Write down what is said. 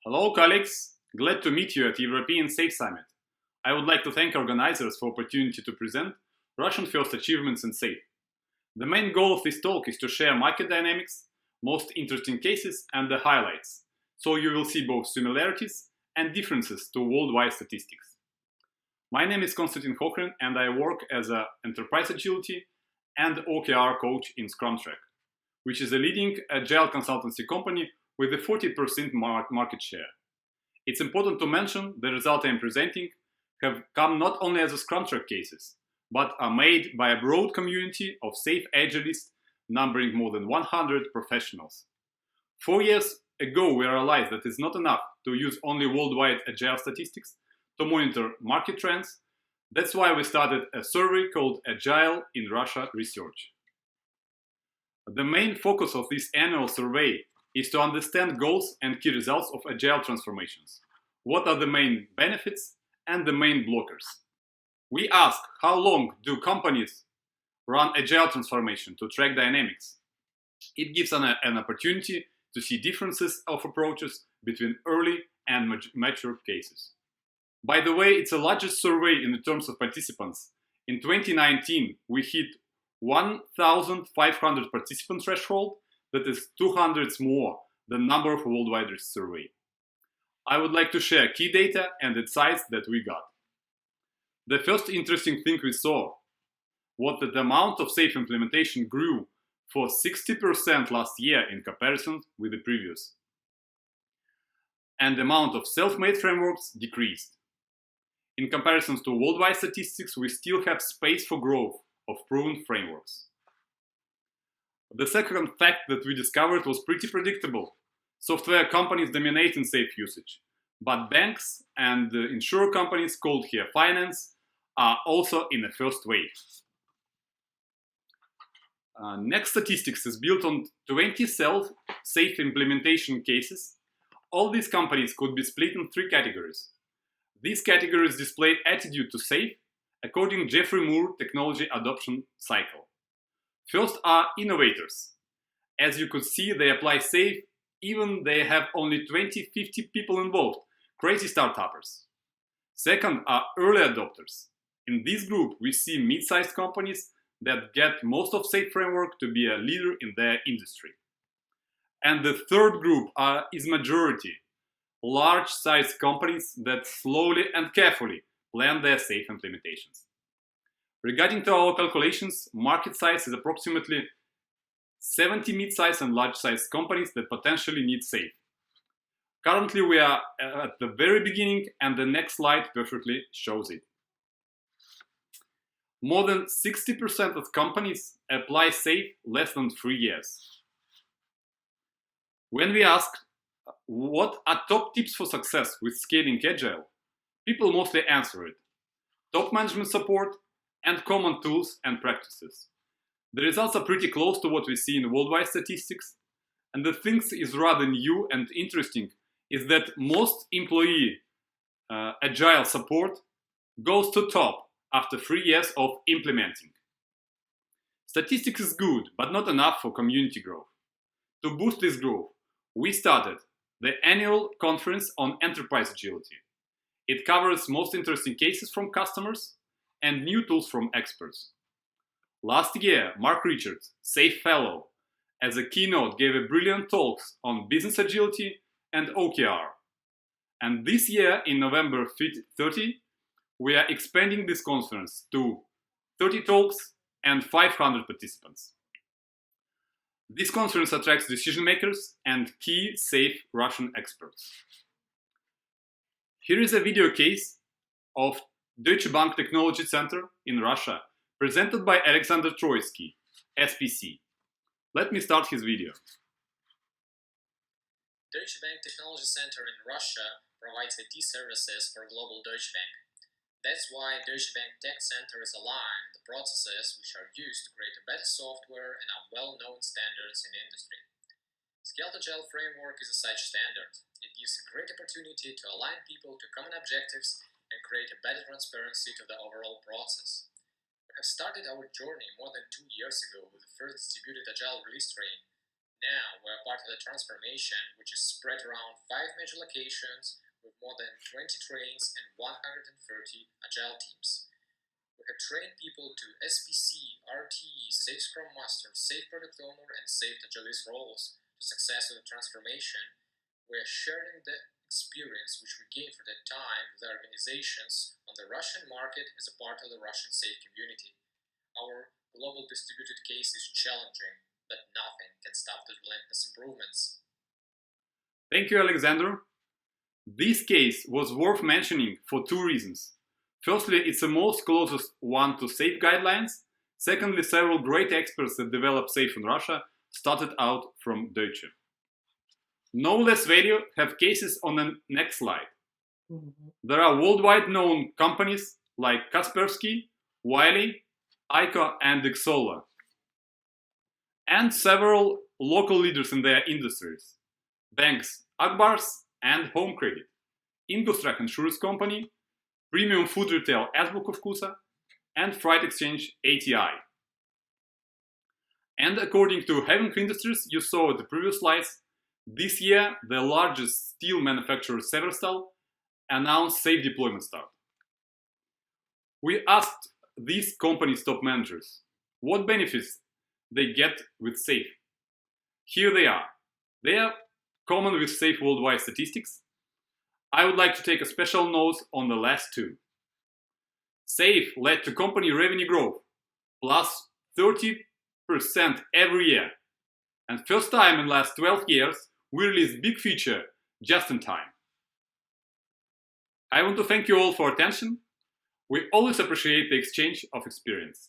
Hello colleagues, glad to meet you at European SAFe Summit. I would like to thank organizers for the opportunity to present Russian first achievements in SAFe. The main goal of this talk is to share market dynamics, most interesting cases and the highlights, so you will see both similarities and differences to worldwide statistics. My name is Konstantin Hochrin and I work as an enterprise agility and OKR coach in Scrum Track, which is a leading agile consultancy company with a 40% market share. It's important to mention the results I am presenting have come not only as a Scrum Track cases, but are made by a broad community of SAFe agilists numbering more than 100 professionals. 4 years ago, we realized that it's not enough to use only worldwide agile statistics to monitor market trends. That's why we started a survey called Agile in Russia Research. The main focus of this annual survey is to understand goals and key results of agile transformations. What are the main benefits and the main blockers? We ask how long do companies run agile transformation to track dynamics. It gives an opportunity to see differences of approaches between early and mature cases. By the way, it's the largest survey in terms of participants. In 2019, we hit 1,500 participant threshold. That is 200 more than number of worldwide survey. I would like to share key data and insights that we got. The first interesting thing we saw was that the amount of SAFe implementation grew for 60% last year in comparison with the previous. And the amount of self-made frameworks decreased. In comparison to worldwide statistics, we still have space for growth of proven frameworks. The second fact that we discovered was pretty predictable. Software companies dominate in SAFe usage, but banks and insurance companies, called here finance, are also in the first wave. Next statistics is built on 20 SAFe implementation cases. All these companies could be split in 3 categories. These categories display attitude to SAFe according to Jeffrey Moore technology adoption cycle. First are innovators. As you could see, they apply SAFe even they have only 20-50 people involved, crazy startuppers. Second are early adopters. In this group, we see mid-sized companies that get most of SAFe framework to be a leader in their industry. And the third group is majority, large-sized companies that slowly and carefully plan their SAFe implementations. Regarding to our calculations, market size is approximately 70 mid-sized and large-sized companies that potentially need SAFe. Currently, we are at the very beginning, and the next slide perfectly shows it. More than 60% of companies apply SAFe less than 3 years. When we asked what are top tips for success with scaling Agile, people mostly answer it: top management support and common tools and practices. The results are pretty close to what we see in worldwide statistics, and the thing is rather new and interesting is that most employee agile support goes to top after 3 years of implementing. Statistics is good, but not enough for community growth. To boost this growth, we started the annual conference on enterprise agility. It covers most interesting cases from customers and new tools from experts. Last year, Mark Richards, SAFe Fellow, as a keynote gave a brilliant talks on business agility and OKR. And this year, in November 30, we are expanding this conference to 30 talks and 500 participants. This conference attracts decision makers and key SAFe Russian experts. Here is a video case of Deutsche Bank Technology Center in Russia, presented by Alexander Troitsky, SPC. Let me start his video. Deutsche Bank Technology Center in Russia provides IT services for global Deutsche Bank. That's why Deutsche Bank Tech Centers align the processes which are used to create a better software and are well-known standards in the industry. Scaled Agile framework is a such standard. It gives a great opportunity to align people to common objectives and create a better transparency to the overall process. We have started our journey more than 2 years ago with the first distributed Agile release train. Now we are part of the transformation, which is spread around 5 major locations with more than 20 trains and 130 agile teams. We have trained people to SPC, RTE, Safe Scrum Master, Safe Product Owner, and Safe Agilist roles to success of the transformation. We are sharing the experience which we gained for that time with the organizations on the Russian market as a part of the Russian SAFe community. Our global distributed case is challenging, but nothing can stop the relentless improvements. Thank you, Alexander. This case was worth mentioning for two reasons. Firstly, it's the most closest one to SAFe guidelines. Secondly, several great experts that developed SAFe in Russia started out from Deutsche. No less value have cases on the next slide. There are worldwide known companies like Kaspersky, Wiley, ICO, and Exola, and several local leaders in their industries: banks Akbars and Home Credit, Ingostrach Insurance Company, premium food retail Azbuko Vkusa, and freight exchange ATI. And according to Having Industries, you saw at the previous slides, this year the largest steel manufacturer Severstal announced SAFe deployment start. We asked these companies' top managers what benefits they get with SAFe. Here they are. They are common with SAFe worldwide statistics. I would like to take a special note on the last two. SAFe led to company revenue growth, plus 30% every year. And first time in the last 12 years, we released big feature just in time. I want to thank you all for attention. We always appreciate the exchange of experience.